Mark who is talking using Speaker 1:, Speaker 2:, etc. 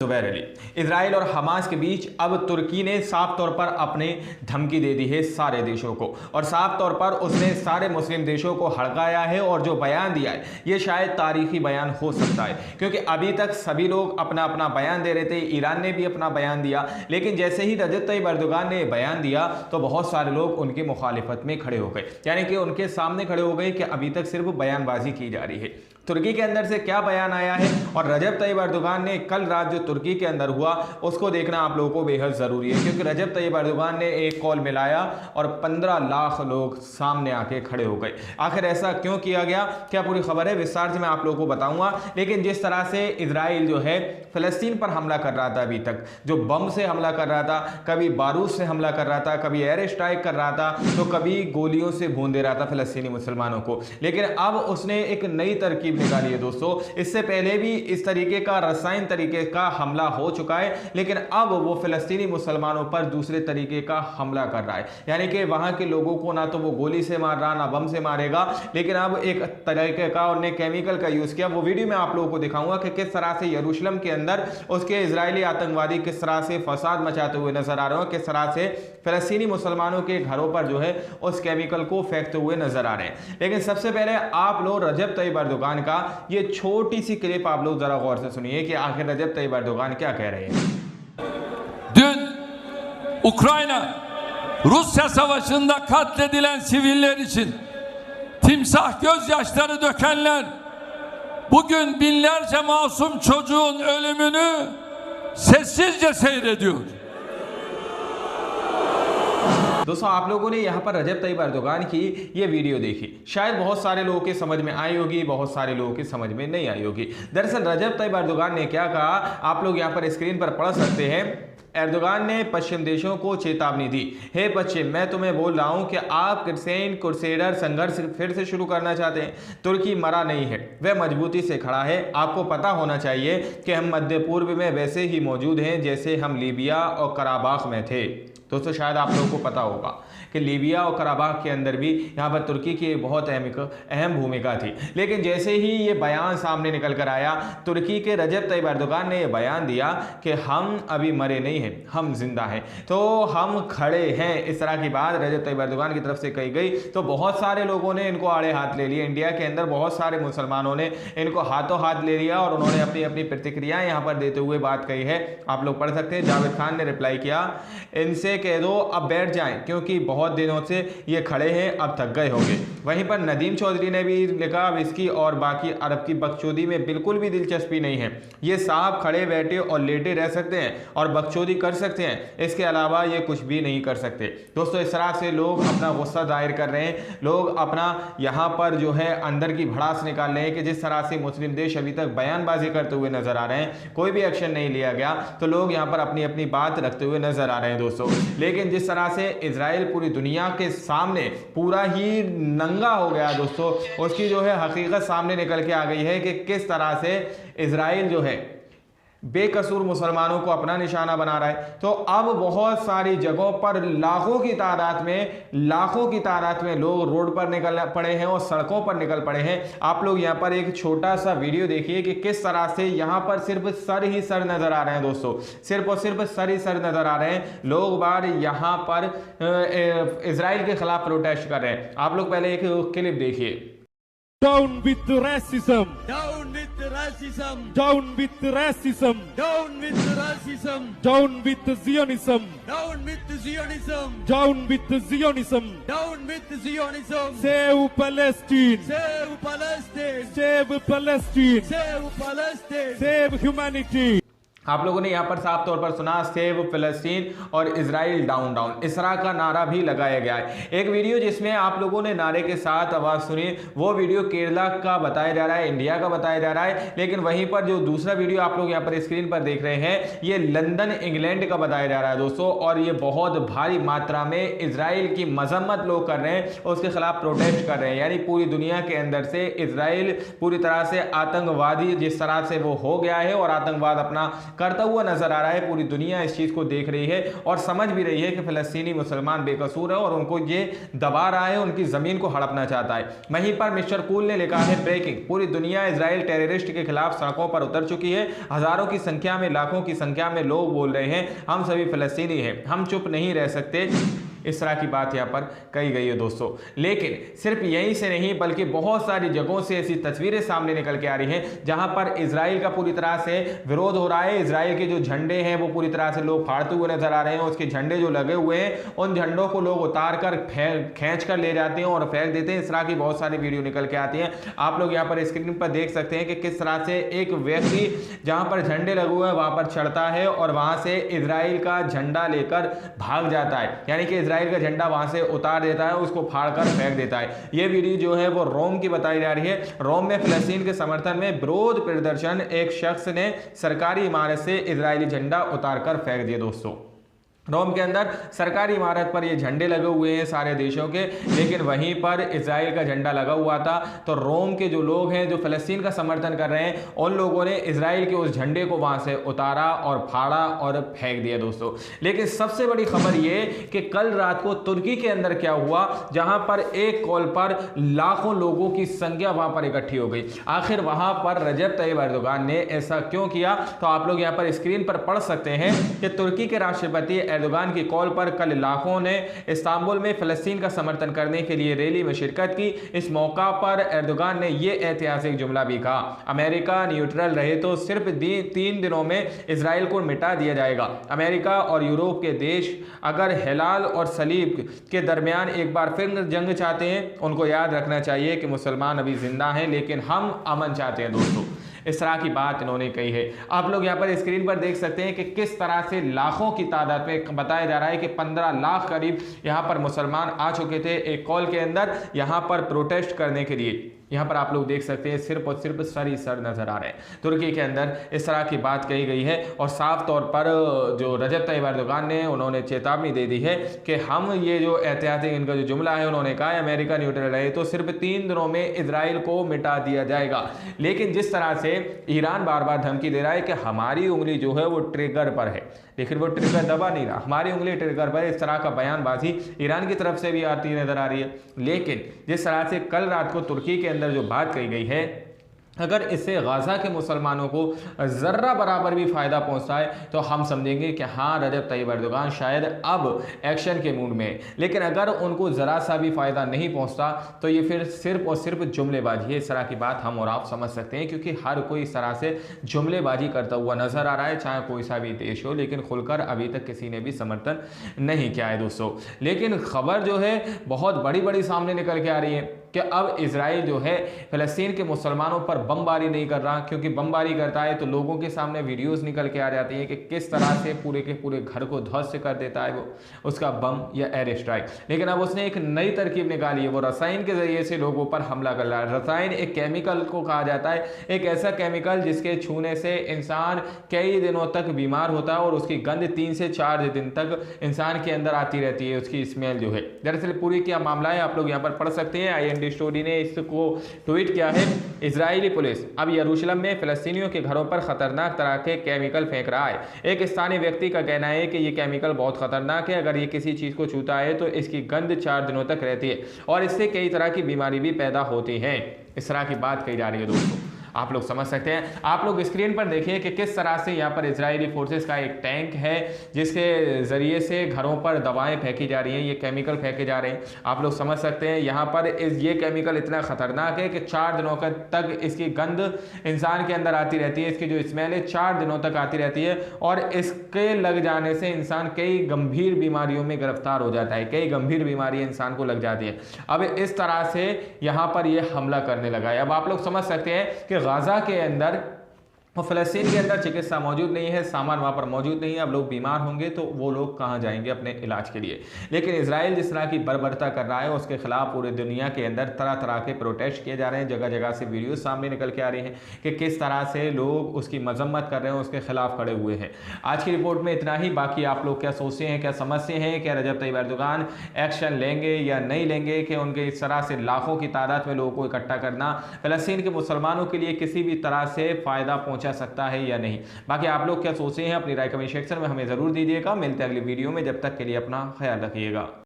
Speaker 1: Zubair Ali. Israel और Hamas के बीच अब तुर्की ने साफ तौर पर अपने धमकी दे दी है सारे देशों को, और साफ तौर पर उसने सारे मुस्लिम देशों को हड़काया है। और जो बयान दिया है ये शायद तारीखी बयान हो सकता है, क्योंकि अभी तक सभी लोग अपना अपना बयान दे रहे थे। ईरान ने भी अपना बयान दिया, लेकिन जैसे ही रजब तैयब एर्दोगान ने बयान दिया तो बहुत सारे लोग उनकी मुखालिफत में खड़े हो गए, यानी कि उनके सामने खड़े हो गए कि अभी तक सिर्फ बयानबाजी की जा रही है। तुर्की के अंदर से क्या बयान आया है और रजब तैयब एर्दोगान ने कल रात जो तुर्की के अंदर हुआ उसको देखना आप लोगों को बेहद ज़रूरी है, क्योंकि रजब तैयब एर्दोगान ने एक कॉल मिलाया और 15 लाख लोग सामने आके खड़े हो गए। आखिर ऐसा क्यों किया गया, क्या पूरी खबर है, विस्तार से मैं आप लोगों को बताऊंगा। लेकिन जिस तरह से इजराइल जो है फ़लस्तीन पर हमला कर रहा था, अभी तक जो बम से हमला कर रहा था, कभी बारूद से हमला कर रहा था, कभी एयर स्ट्राइक कर रहा था, तो कभी गोलियों से भून दे रहा था फ़लस्तीनी मुसलमानों को, लेकिन अब उसने एक नई तरकीब निकाली है दोस्तों। इससे पहले भी इस तरीके का रसायन तरीके का हमला हो चुका है, लेकिन अब वो फ़लस्तीनी मुसलमानों पर दूसरे तरीके का हमला कर रहा है, यानी कि वहां के लोगों को ना तो वो गोली से मार रहा ना बम से मारेगा, लेकिन अब एक तरीके का उन्होंने केमिकल का यूज़ किया। वो वीडियो मैं आप लोगों को दिखाऊंगा कि किस तरह से यरूशलेम के अंदर उसके इजरायली आतंकवादी किस तरह से फसाद मचाते हुए नजर आ रहे हैं, किस तरह से फ़लस्तीनी मुसलमानों के घरों पर जो है उस केमिकल को फेंकते हुए नजर आ रहे हैं। लेकिन सबसे पहले आप लोग रजब तैयब एर्दोगान का ये छोटी सी क्लिप आप लोग जरा गौर से सुनिए कि आखिर रजब तैयब एर्दोगान क्या कह रहे हैं।
Speaker 2: Dün Ukrayna Rusya savaşında katledilen siviller için timsah gözyaşları dökenler bugün binlerce masum çocuğun ölümünü sessizce seyrediyor.
Speaker 1: दोस्तों आप लोगों ने यहाँ पर रजब तैयब एर्दोगान की ये वीडियो देखी, शायद बहुत सारे लोगों के समझ में आई होगी, बहुत सारे लोगों के समझ में नहीं आई होगी। दरअसल रजब तैयब एर्दोगान ने क्या कहा आप लोग यहाँ पर स्क्रीन पर पढ़ सकते हैं। एर्दोगान ने पश्चिम देशों को चेतावनी दी, हे पश्चिम, मैं तुम्हें बोल रहा हूं कि आप क्रुसेडर संघर्ष फिर से शुरू करना चाहते हैं। तुर्की मरा नहीं है, वह मजबूती से खड़ा है। आपको पता होना चाहिए कि हम मध्य पूर्व में वैसे ही मौजूद हैं जैसे हम लीबिया और कराबाख में थे। दोस्तों शायद आप लोगों को पता होगा कि लीबिया और कराबाख के अंदर भी यहाँ पर तुर्की की बहुत अहम भूमिका थी, लेकिन जैसे ही ये बयान सामने निकल कर आया, तुर्की के रजब तैयब एर्दोगान ने ये बयान दिया कि हम अभी मरे नहीं हैं, हम जिंदा हैं, तो हम खड़े हैं। इस तरह की बात रजब तैयब एर्दोगान की तरफ से कही गई, तो बहुत सारे लोगों ने इनको आड़े हाथ ले लिए। इंडिया के अंदर बहुत सारे मुसलमानों ने इनको हाथों हाथ ले लिया और उन्होंने अपनी अपनी प्रतिक्रियाएं यहाँ पर देते हुए बात कही है, आप लोग पढ़ सकते हैं। जावेद खान ने रिप्लाई किया, इनसे कह दो अब बैठ जाएं, क्योंकि बहुत दिनों से ये खड़े हैं, अब थक गए होंगे। वहीं पर नदीम चौधरी ने भी लिखा, अब इसकी और बाकी अरब की बकचोदी में बिल्कुल भी दिलचस्पी नहीं है। ये साहब खड़े बैठे और लेटे रह सकते हैं और बकचोदी कर सकते हैं, इसके अलावा ये कुछ भी नहीं कर सकते। दोस्तों इस तरह से लोग अपना गुस्सा जाहिर कर रहे हैं, लोग अपना यहाँ पर जो है अंदर की भड़ास निकाल रहे हैं कि जिस तरह से मुस्लिम देश अभी तक बयानबाजी करते हुए नजर आ रहे हैं, कोई भी एक्शन नहीं लिया गया, तो लोग यहाँ पर अपनी अपनी बात रखते हुए नजर आ रहे हैं दोस्तों। लेकिन जिस तरह से इजराइल पूरी दुनिया के सामने पूरा ही नंगा हो गया दोस्तों, उसकी जो है हकीकत सामने निकल के आ गई है कि किस तरह से इजराइल जो है बेकसूर मुसलमानों को अपना निशाना बना रहा है। तो अब बहुत सारी जगहों पर लाखों की तादाद में लोग रोड पर निकल पड़े हैं और सड़कों पर निकल पड़े हैं। आप लोग यहाँ पर एक छोटा सा वीडियो देखिए कि किस तरह से यहाँ पर सिर्फ सर ही सर नजर आ रहे हैं दोस्तों, सिर्फ और सिर्फ सर ही सर नजर आ रहे हैं। लोग बार यहाँ पर इजराइल के खिलाफ प्रोटेस्ट कर रहे हैं। आप लोग पहले एक क्लिप देखिए।
Speaker 3: Down with racism.
Speaker 4: Down with racism.
Speaker 3: Down with racism.
Speaker 4: Down with racism.
Speaker 3: Down with Zionism.
Speaker 4: Down with Zionism.
Speaker 3: Down with Zionism.
Speaker 4: Down with Zionism.
Speaker 3: Save Palestine.
Speaker 4: Save Palestine.
Speaker 3: Save Palestine.
Speaker 4: Save Palestine.
Speaker 3: Save humanity.
Speaker 1: आप लोगों ने यहाँ पर साफ तौर पर सुना, save फिलिस्तीन और इजराइल डाउन डाउन, इस तरह का नारा भी लगाया गया है। एक वीडियो जिसमें आप लोगों ने नारे के साथ आवाज़ सुनी, वो वीडियो केरला का बताया जा रहा है, इंडिया का बताया जा रहा है। लेकिन वहीं पर जो दूसरा वीडियो आप लोग यहाँ पर स्क्रीन पर देख रहे हैं, ये लंदन इंग्लैंड का बताया जा रहा है दोस्तों, और ये बहुत भारी मात्रा में इजराइल की मजम्मत लोग कर रहे हैं, उसके खिलाफ प्रोटेस्ट कर रहे हैं। यानी पूरी दुनिया के अंदर से इजराइल पूरी तरह से आतंकवादी जिस तरह से वो हो गया है और आतंकवाद अपना करता हुआ नजर आ रहा है। पूरी दुनिया इस चीज को देख रही है और समझ भी रही है कि फिलिस्तीनी मुसलमान बेकसूर है और उनको ये दबा रहा है, उनकी जमीन को हड़पना चाहता है। वहीं पर मिस्टर कूल ने लिखा है ब्रेकिंग, पूरी दुनिया इजराइल टेररिस्ट के खिलाफ सड़कों पर उतर चुकी है। हजारों की संख्या में, लाखों की संख्या में लोग बोल रहे हैं हम सभी फिलिस्तीनी हैं, हम चुप नहीं रह सकते। इस तरह की बात यहाँ पर कही गई है दोस्तों। लेकिन सिर्फ यहीं से नहीं बल्कि बहुत सारी जगहों से ऐसी तस्वीरें सामने निकल के आ रही हैं जहां पर इजराइल का पूरी तरह से विरोध हो रहा है। इजराइल के जो झंडे हैं वो पूरी तरह से लोग फाड़ते हुए नजर आ रहे हैं। उसके झंडे जो लगे हुए हैं उन झंडों को लोग उतार कर खींच कर ले जाते हैं और फेंक देते हैं। इस तरह की बहुत सारी वीडियो निकल के आती हैं। आप लोग यहाँ पर स्क्रीन पर देख सकते हैं कि किस तरह से एक व्यक्ति जहां पर झंडे लगे हुए हैं वहां पर चढ़ता है और वहां से इजराइल का झंडा लेकर भाग जाता है, यानी कि इजराइल का झंडा वहां से उतार देता है, उसको फाड़कर फेंक देता है। यह वीडियो जो है वो रोम की बताई जा रही है। रोम में फिलिस्तीन के समर्थन में विरोध प्रदर्शन, एक शख्स ने सरकारी इमारत से इजरायली झंडा उतारकर फेंक दिया दोस्तों। रोम के अंदर सरकारी इमारत पर ये झंडे लगे हुए हैं सारे देशों के, लेकिन वहीं पर इजराइल का झंडा लगा हुआ था। तो रोम के जो लोग हैं जो फिलिस्तीन का समर्थन कर रहे हैं उन लोगों ने इजराइल के उस झंडे को वहां से उतारा और फाड़ा और फेंक दिया दोस्तों। लेकिन सबसे बड़ी खबर ये कि कल रात को तुर्की के अंदर क्या हुआ, जहां पर एक कॉल पर लाखों लोगों की संख्या वहां पर इकट्ठी हो गई। आखिर वहां पर रजब तैयब एर्दोगान ने ऐसा क्यों किया, तो आप लोग यहां पर स्क्रीन पर पढ़ सकते हैं कि तुर्की के राष्ट्रपति एर्दोगान की कॉल पर कल लाखों ने इस्तांबुल में फिलिस्तीन का समर्थन करने के लिए रैली में शिरकत की। इस मौका पर एर्दोगान ने यह ऐतिहासिक जुमला भी कहा, अमेरिका न्यूट्रल रहे तो सिर्फ 3 दिनों में इजराइल को मिटा दिया जाएगा। अमेरिका और यूरोप के देश अगर हिलाल और सलीब के दरमियान एक बार फिर जंग चाहते हैं, उनको याद रखना चाहिए कि मुसलमान अभी जिंदा हैं, लेकिन हम अमन चाहते हैं दोस्तों। इस तरह की बात इन्होंने कही है। आप लोग यहाँ पर स्क्रीन पर देख सकते हैं कि किस तरह से लाखों की तादाद में बताया जा रहा है कि 15 लाख करीब यहाँ पर मुसलमान आ चुके थे एक कॉल के अंदर यहाँ पर प्रोटेस्ट करने के लिए। यहाँ पर आप लोग देख सकते हैं सिर्फ और सिर्फ सर ही सर नजर आ रहे हैं। तुर्की के अंदर इस तरह की बात कही गई है और साफ तौर पर जो रजब तैयब एर्दोगान ने उन्होंने चेतावनी दे दी है कि हम ये जो ऐतिहासिक इनका जो जुमला है, उन्होंने कहा है अमेरिका न्यूट्रल रहे तो सिर्फ 3 दिनों में इजराइल को मिटा दिया जाएगा। लेकिन जिस तरह से ईरान बार बार धमकी दे रहा है कि हमारी उंगली जो है वो ट्रिगर पर है, लेकिन वो ट्रिगर दबा नहीं रहा, हमारी उंगली ट्रिगर पर है, इस तरह का बयानबाजी ईरान की तरफ से भी आती नजर आ रही है। लेकिन जिस तरह से कल रात को तुर्की के अंदर जो बात कही गई है, अगर इससे गाज़ा के मुसलमानों को ज़र्रा बराबर भी फ़ायदा पहुंचता है तो हम समझेंगे कि हाँ रजब तैयब एर्दोगान शायद अब एक्शन के मूड में है। लेकिन अगर उनको ज़रा सा भी फ़ायदा नहीं पहुंचता तो ये फिर सिर्फ और सिर्फ जुमलेबाजी है। इस तरह की बात हम और आप समझ सकते हैं, क्योंकि हर कोई इस तरह से जुमलेबाजी करता हुआ नज़र आ रहा है, चाहे कोई सा भी देश हो, लेकिन खुलकर अभी तक किसी ने भी समर्थन नहीं किया है दोस्तों। लेकिन खबर जो है बहुत बड़ी बड़ी सामने निकल के आ रही है कि अब इजराइल जो है फ़लस्तीन के मुसलमानों पर बमबारी नहीं कर रहा, क्योंकि बमबारी करता है तो लोगों के सामने वीडियोस निकल के आ जाती हैं कि किस तरह से पूरे के पूरे घर को ध्वस्त कर देता है वो उसका बम या एयर स्ट्राइक। लेकिन अब उसने एक नई तरकीब निकाली है, वो रसायन के जरिए से लोगों पर हमला कर रहा है। रसायन एक केमिकल को कहा जाता है, एक ऐसा केमिकल जिसके छूने से इंसान कई दिनों तक बीमार होता है और उसकी गंध 3 से 4 दिन तक इंसान के अंदर आती रहती है, उसकी स्मेल जो है। दरअसल पूरी क्या मामला है आप लोग यहाँ पर पढ़ सकते हैं। IND स्टोरी ने इसको ट्वीट किया है। इजरायली पुलिस अब यरूशलेम में फिलिस्तीनियों के घरों पर खतरनाक तरह के केमिकल फेंक रहा है। एक स्थानीय व्यक्ति का कहना है कि यह केमिकल बहुत खतरनाक है, अगर ये किसी चीज को छूता है तो इसकी गंध 4 दिनों तक रहती है और इससे कई तरह की बीमारी भी पैदा होती है। इस तरह की बात कही जा रही है दोस्तों, आप लोग समझ सकते हैं। आप लोग स्क्रीन पर देखिए कि किस तरह से यहाँ पर इजरायली फोर्सेस का एक टैंक है जिसके जरिए से घरों पर दवाएं फेंकी जा रही हैं, ये केमिकल फेंके जा रहे हैं। आप लोग समझ सकते हैं यहाँ पर ये केमिकल इतना खतरनाक है कि 4 दिनों तक इसकी गंध इंसान के अंदर आती रहती है, इसकी जो स्मेल है 4 दिनों तक आती रहती है और इसके लग जाने से इंसान कई गंभीर बीमारियों में गिरफ्तार हो जाता है, कई गंभीर बीमारियां इंसान को लग जाती है। अब इस तरह से यहाँ पर यह हमला करने लगा है। अब आप लोग समझ सकते हैं कि गाज़ा के अंदर और फ़लस्तीन के अंदर चिकित्सा मौजूद नहीं है, सामान वहाँ पर मौजूद नहीं है। अब लोग बीमार होंगे तो वो लोग कहाँ जाएंगे अपने इलाज के लिए। लेकिन इजराइल जिस तरह की बर्बरता कर रहा है उसके खिलाफ पूरी दुनिया के अंदर तरह तरह के प्रोटेस्ट किए जा रहे हैं, जगह जगह से वीडियो सामने निकल के आ रही हैं कि किस तरह से लोग उसकी मजम्मत कर रहे हैं, उसके खिलाफ खड़े हुए हैं। आज की रिपोर्ट में इतना ही। बाकी आप लोग क्या सोचते हैं, क्या समझते हैं, क्या रजब तैयब एर्दोगान एक्शन लेंगे या नहीं लेंगे कि उनके इस तरह से लाखों की तादाद में लोगों को इकट्ठा करना फ़लस्तीन के मुसलमानों के लिए किसी भी तरह से फ़ायदा पहुँचा पहुंचा सकता है या नहीं। बाकी आप लोग क्या सोचते हैं अपनी राय कमेंट सेक्शन में हमें जरूर दीजिएगा। मिलते हैं अगली वीडियो में, जब तक के लिए अपना ख्याल रखिएगा।